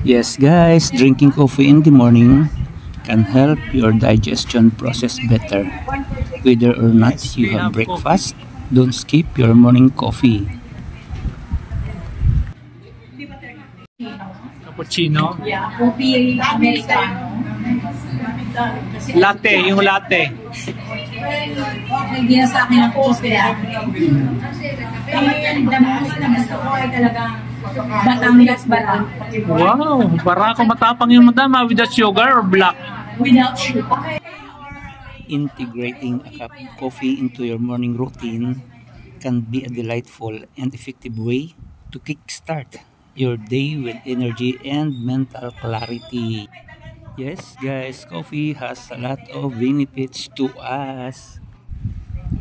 Yes guys, drinking coffee in the morning can help your digestion process better. Whether or not you have breakfast, don't skip your morning coffee. Cappuccino? Yeah, coffee Americano. Latte, yung latte. Hindi na sa akin ang coffee. And the most na gusto ko ay talagang Batangas Bara. Wow, para ako matapang yung madama with the sugar or black? Without sugar. Integrating a cup of coffee into your morning routine can be a delightful and effective way to kickstart your day with energy and mental clarity. Yes guys, coffee has a lot of benefits to us.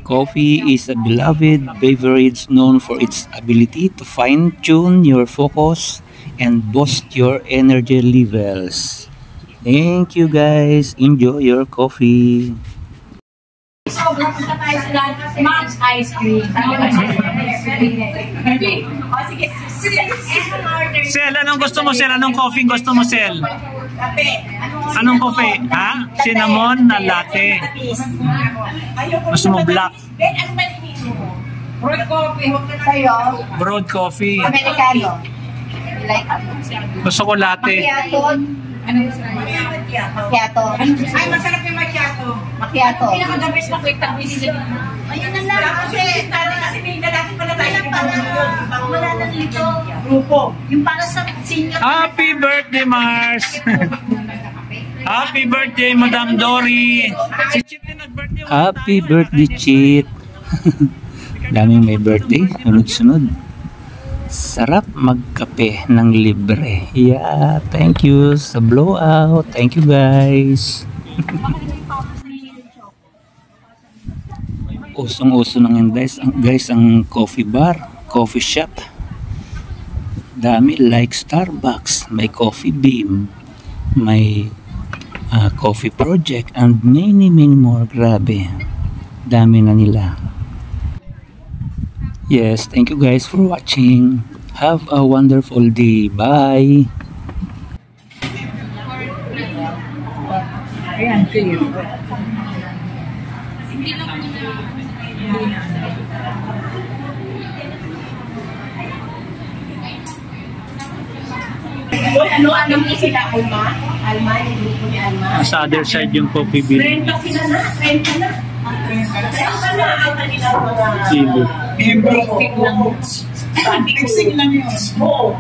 Coffee is a beloved beverage known for its ability to fine-tune your focus and boost your energy levels. Thank you guys. Enjoy your coffee. So, punta tayo sa Max Ice Cream. Sige. Sel, anong gusto mo, Sel? Anong coffee gusto mo, Sel? Kape. Anong coffee? Ha? Cinnamon na latte. Gusto mo black? Ano ba yung mo? Broad coffee. Sa'yo? Broad coffee. Americano. Like, Gusto ko latte. macchiato. Ano gusto mo? Macchiato. Ay, masarap yung macchiato. Macchiato. Pinaka-the best na quick tabi nila. Ayun na lang. Kasi may lalaki pala tayo. Wala na dito. Grupo. Yung para sa senior. Happy birthday, Mars! Happy birthday, Madam Dory! Si Chit din nag-birthday. Happy birthday, Chit! Daming may birthday, sunod-sunod. Sarap magkape ng libre. Yeah, thank you sa blowout. Thank you guys. Usong-uso na ngayon guys ang coffee bar, coffee shop. Dami like Starbucks, may Coffee Bean, may Coffee Project, and many more. Grabe, dami na nila. Yes, thank you guys for watching. Have a wonderful day. Bye. Ayan, clear. Ano mo sila, Alma? Alma, yung grupo ni Alma. Sa other side yung Coffee Bean. 30 sila na, 30 na. 30 na ang kanilang mga Kilo. fixing lang yun. Oo.